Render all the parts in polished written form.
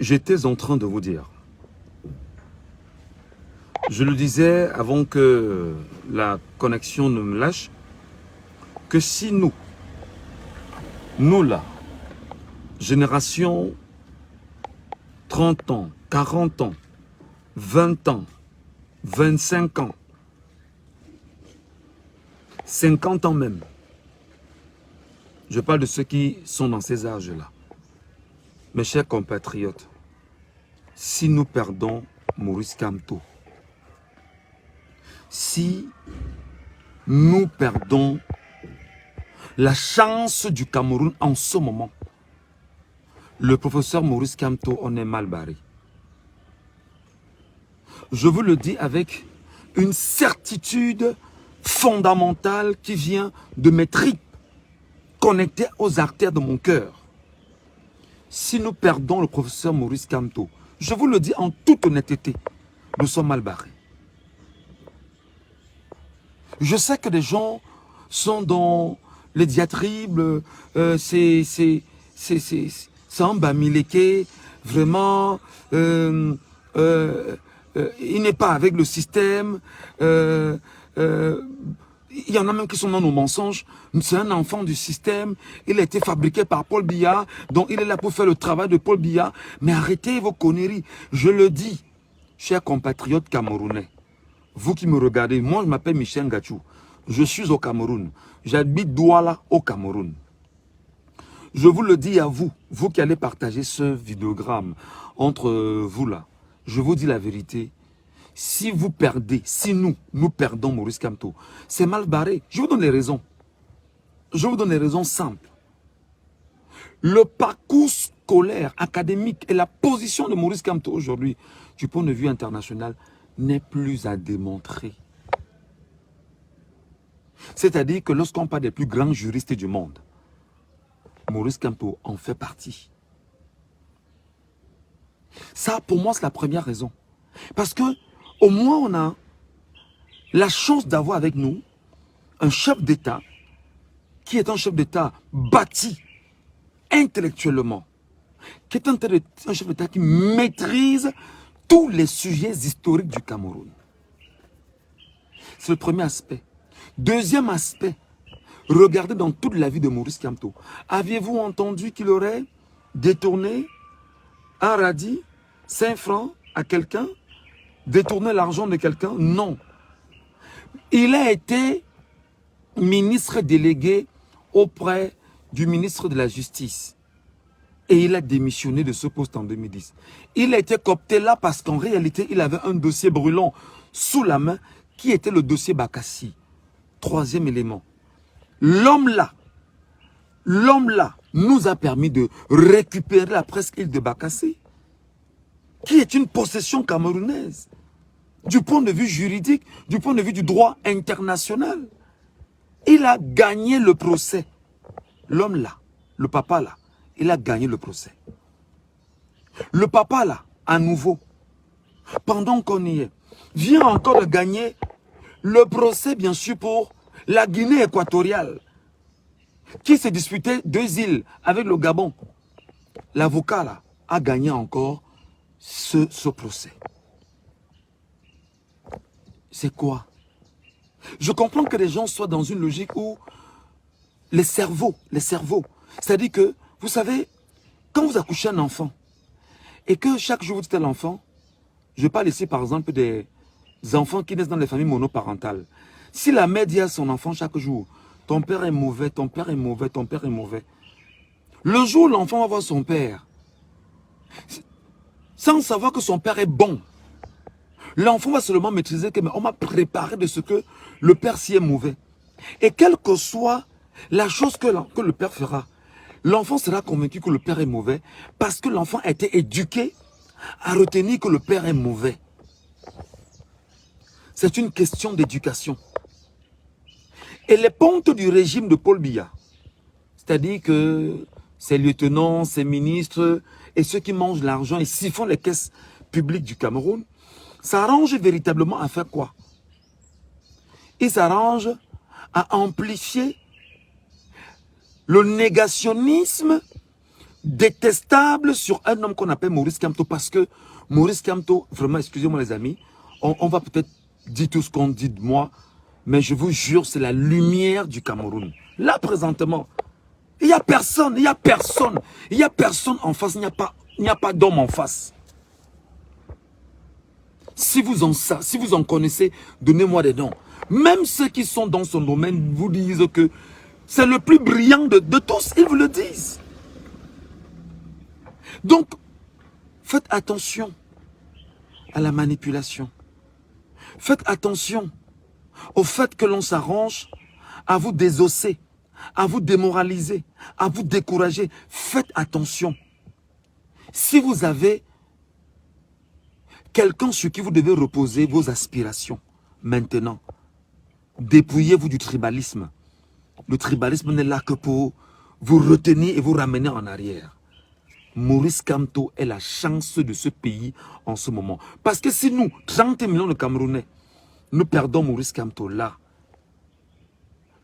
j'étais en train de vous dire, je le disais avant que la connexion ne me lâche, que si nous là, génération 30 ans, 40 ans, 20 ans, 25 ans, 50 ans même, je parle de ceux qui sont dans ces âges-là. Mes chers compatriotes, si nous perdons Maurice Kamto, si nous perdons la chance du Cameroun en ce moment, le professeur Maurice Kamto, on est mal barré. Je vous le dis avec une certitude fondamentale qui vient de mes tripes, connectées aux artères de mon cœur. Si nous perdons le professeur Maurice Kamto, je vous le dis en toute honnêteté, nous sommes mal barrés. Je sais que des gens sont dans les diatribes, c'est un bamileke, vraiment, il n'est pas avec le système, il y en a même qui sont dans nos mensonges. C'est un enfant du système. Il a été fabriqué par Paul Biya. Donc il est là pour faire le travail de Paul Biya. Mais arrêtez vos conneries. Je le dis, chers compatriotes camerounais. Vous qui me regardez, moi je m'appelle Michel Gachou. Je suis au Cameroun. J'habite Douala au Cameroun. Je vous le dis à vous, vous qui allez partager ce vidéogramme entre vous là. Je vous dis la vérité. Si vous perdez, si nous perdons Maurice Kamto, c'est mal barré. Je vous donne les raisons. Je vous donne les raisons simples. Le parcours scolaire, académique et la position de Maurice Kamto aujourd'hui, du point de vue international, n'est plus à démontrer. C'est-à-dire que lorsqu'on parle des plus grands juristes du monde, Maurice Kamto en fait partie. Ça, pour moi, c'est la première raison. Parce que au moins, on a la chance d'avoir avec nous un chef d'État qui est un chef d'État bâti intellectuellement, qui est un chef d'État qui maîtrise tous les sujets historiques du Cameroun. C'est le premier aspect. Deuxième aspect, regardez dans toute la vie de Maurice Kamto. Aviez-vous entendu qu'il aurait détourné un radis, 5 francs à quelqu'un? Détourner l'argent de quelqu'un? Non. Il a été ministre délégué auprès du ministre de la Justice. Et il a démissionné de ce poste en 2010. Il a été coopté là parce qu'en réalité, il avait un dossier brûlant sous la main qui était le dossier Bakassi. Troisième élément. L'homme là nous a permis de récupérer la presqu'île de Bakassi, qui est une possession camerounaise. Du point de vue juridique, du point de vue du droit international. Il a gagné le procès. L'homme là, le papa là, il a gagné le procès. Le papa là, à nouveau, pendant qu'on y est, vient encore de gagner le procès, bien sûr, pour la Guinée équatoriale, qui s'est disputé 2 îles avec le Gabon. L'avocat là a gagné encore ce procès. C'est quoi? Je comprends que les gens soient dans une logique où les cerveaux, c'est-à-dire que, vous savez, quand vous accouchez un enfant, et que chaque jour vous dites à l'enfant, je parle ici par exemple des enfants qui naissent dans les familles monoparentales. Si la mère dit à son enfant chaque jour, ton père est mauvais, ton père est mauvais, ton père est mauvais. Le jour où l'enfant va voir son père, sans savoir que son père est bon, l'enfant va seulement maîtriser que on m'a préparé de ce que le père s'y est mauvais. Et quelle que soit la chose que le père fera, l'enfant sera convaincu que le père est mauvais parce que l'enfant a été éduqué à retenir que le père est mauvais. C'est une question d'éducation. Et les pontes du régime de Paul Biya, c'est-à-dire que ses lieutenants, ses ministres et ceux qui mangent l'argent et siphonnent les caisses publiques du Cameroun, s'arrangent véritablement à faire quoi? Ils s'arrangent à amplifier le négationnisme détestable sur un homme qu'on appelle Maurice Kamto, parce que Maurice Kamto, vraiment, excusez-moi les amis, on va peut-être dire tout ce qu'on dit de moi, mais je vous jure, c'est la lumière du Cameroun. Là, présentement, il n'y a personne, il n'y a personne, il n'y a personne en face, il n'y a pas d'homme en face. Si vous en connaissez, donnez-moi des noms. Même ceux qui sont dans son domaine vous disent que c'est le plus brillant de tous, ils vous le disent. Donc, faites attention à la manipulation. Faites attention au fait que l'on s'arrange à vous désosser, à vous démoraliser, à vous décourager. Faites attention. Si vous avez quelqu'un sur qui vous devez reposer vos aspirations, maintenant, dépouillez-vous du tribalisme. Le tribalisme n'est là que pour vous retenir et vous ramener en arrière. Maurice Kamto est la chance de ce pays en ce moment. Parce que si nous, 30 millions de Camerounais, nous perdons Maurice Kamto là,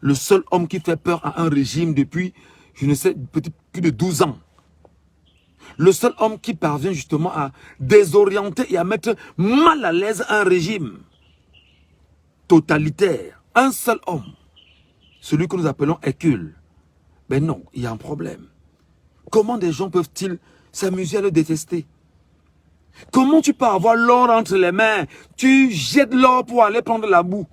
le seul homme qui fait peur à un régime depuis, je ne sais, peut-être plus de 12 ans. Le seul homme qui parvient justement à désorienter et à mettre mal à l'aise un régime totalitaire. Un seul homme. Celui que nous appelons Hercule. Ben non, il y a un problème. Comment des gens peuvent-ils s'amuser à le détester? Comment tu peux avoir l'or entre les mains? Tu jettes l'or pour aller prendre la boue.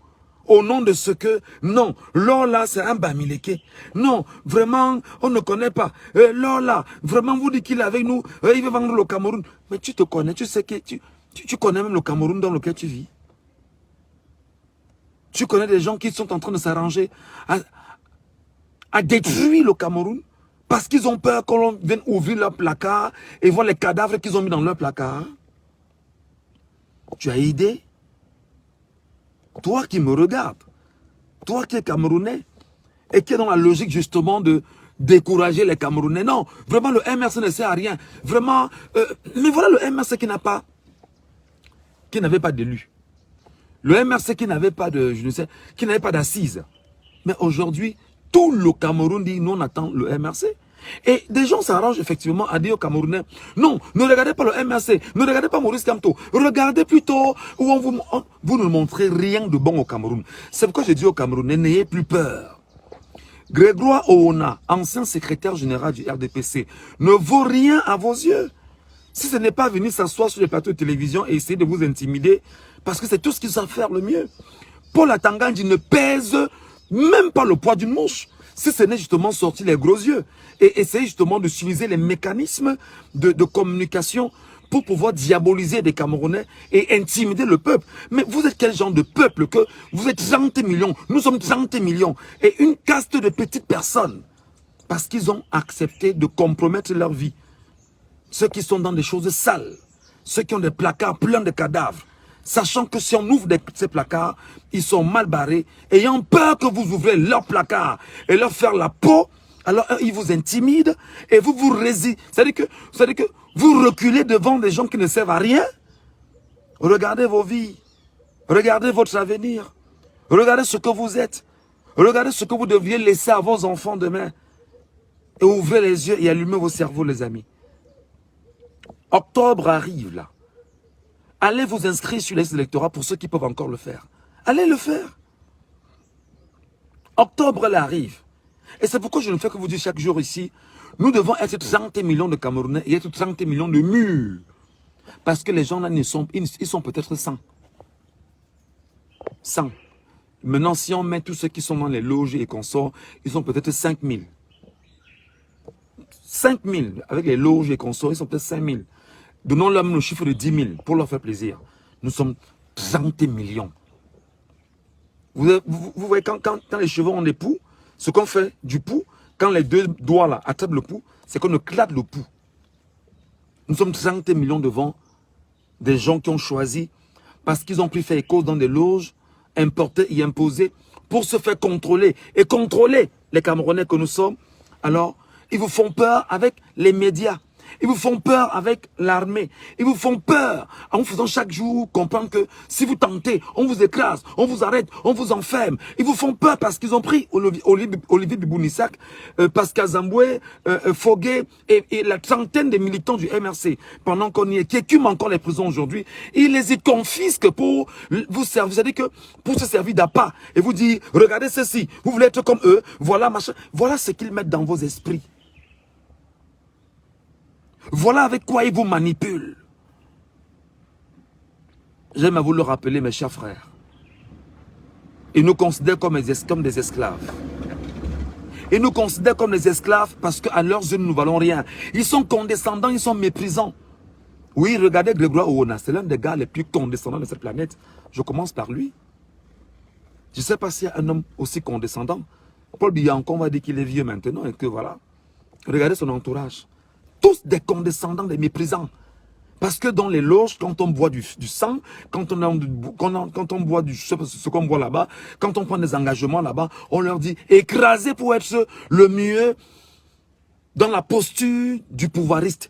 Au nom de ce que, non, l'or là c'est un Bamileke. Non, vraiment, on ne connaît pas. L'or là, vraiment vous dites qu'il est avec nous, il veut vendre le Cameroun. Mais tu te connais, tu sais que tu connais même le Cameroun dans lequel tu vis. Tu connais des gens qui sont en train de s'arranger à détruire le Cameroun parce qu'ils ont peur qu'on vienne ouvrir leur placard et voir les cadavres qu'ils ont mis dans leur placard. Tu as idée? Toi qui me regardes, toi qui es Camerounais et qui est dans la logique justement de décourager les Camerounais. Non, vraiment le MRC ne sert à rien. Vraiment, mais voilà le MRC qui n'avait pas d'élu. Le MRC qui n'avait pas de, je ne sais, qui n'avait pas d'assises. Mais aujourd'hui, tout le Cameroun dit, nous on attend le MRC. Et des gens s'arrangent effectivement à dire aux Camerounais, non, ne regardez pas le MRC, ne regardez pas Maurice Kamto, regardez plutôt où vous ne montrez rien de bon au Cameroun. C'est pourquoi je dis aux Camerounais, n'ayez plus peur. Grégoire Oona, ancien secrétaire général du RDPC, ne vaut rien à vos yeux. Si ce n'est pas venir s'asseoir sur les plateaux de télévision et essayer de vous intimider, parce que c'est tout ce qu'ils savent faire le mieux. Paul Atangandji ne pèse même pas le poids d'une mouche. Si ce n'est justement sortir les gros yeux et essayer justement de utiliser les mécanismes de communication pour pouvoir diaboliser des Camerounais et intimider le peuple. Mais vous êtes quel genre de peuple que vous êtes 30 millions, nous sommes 30 millions et une caste de petites personnes parce qu'ils ont accepté de compromettre leur vie. Ceux qui sont dans des choses sales, ceux qui ont des placards pleins de cadavres, sachant que si on ouvre ces placards, ils sont mal barrés, ayant peur que vous ouvrez leurs placards et leur faire la peau, alors ils vous intimident et vous vous résistez. C'est-à-dire que vous reculez devant des gens qui ne servent à rien. Regardez vos vies, regardez votre avenir, regardez ce que vous êtes, regardez ce que vous devriez laisser à vos enfants demain. Et ouvrez les yeux et allumez vos cerveaux, les amis. Octobre arrive là. Allez vous inscrire sur les électorats pour ceux qui peuvent encore le faire. Allez le faire. Octobre là arrive. Et c'est pourquoi je ne fais que vous dire chaque jour ici, nous devons être 30 millions de Camerounais et être 30 millions de mûrs. Parce que les gens là, ils sont peut-être 100. 100. Maintenant, si on met tous ceux qui sont dans les loges et consorts, ils sont peut-être 5000. 5000 avec les loges et consorts, ils sont peut-être 5000. Donnons-leur le chiffre de 10 000 pour leur faire plaisir. Nous sommes 30 millions. Vous voyez, quand les chevaux ont des poux, ce qu'on fait du pouls, quand les deux doigts là attrapent le pouls, c'est qu'on éclate le pouls. Nous sommes 30 millions devant des gens qui ont choisi parce qu'ils ont pris faire cause dans des loges, importer et imposer pour se faire contrôler et contrôler les Camerounais que nous sommes. Alors, ils vous font peur avec les médias. Ils vous font peur avec l'armée. Ils vous font peur en vous faisant chaque jour comprendre que si vous tentez, on vous écrase, on vous arrête, on vous enferme. Ils vous font peur parce qu'ils ont pris Olivier Bibounissak, Pascal Zamboué, Foguet et la trentaine de militants du MRC, pendant qu'on y est, qui écument encore les prisons aujourd'hui. Ils les y confisquent pour vous servir. Vous savez que pour se servir d'appât et vous dire, regardez ceci, vous voulez être comme eux, voilà machin. Voilà ce qu'ils mettent dans vos esprits. Voilà avec quoi ils vous manipulent. J'aime à vous le rappeler, mes chers frères. Ils nous considèrent comme des esclaves. Ils nous considèrent comme des esclaves parce qu'à leurs yeux, nous ne valons rien. Ils sont condescendants, ils sont méprisants. Oui, regardez Grégoire Ouona, c'est l'un des gars les plus condescendants de cette planète. Je commence par lui. Je ne sais pas s'il y a un homme aussi condescendant. Paul Bianco, on va dire qu'il est vieux maintenant et que voilà. Regardez son entourage. Tous des condescendants, des méprisants. Parce que dans les loges, quand on boit du sang, quand on boit ce qu'on boit là-bas, quand on prend des engagements là-bas, on leur dit écraser pour être le mieux dans la posture du pouvoiriste.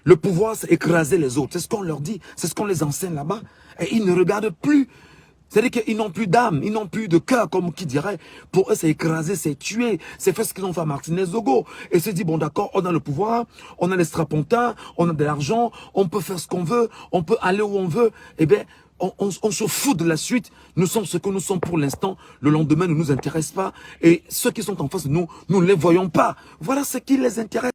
Le pouvoir, c'est écraser les autres. C'est ce qu'on leur dit, c'est ce qu'on les enseigne là-bas. Et ils ne regardent plus. C'est-à-dire qu'ils n'ont plus d'âme, ils n'ont plus de cœur, comme qui dirait. Pour eux, c'est écraser, c'est tuer. C'est faire ce qu'ils ont fait à Martinez Zogo. Et se dit, bon d'accord, on a le pouvoir, on a les strapontins, on a de l'argent, on peut faire ce qu'on veut, on peut aller où on veut. Eh bien, on se fout de la suite. Nous sommes ce que nous sommes pour l'instant. Le lendemain ne nous intéresse pas. Et ceux qui sont en face de nous, nous ne les voyons pas. Voilà ce qui les intéresse.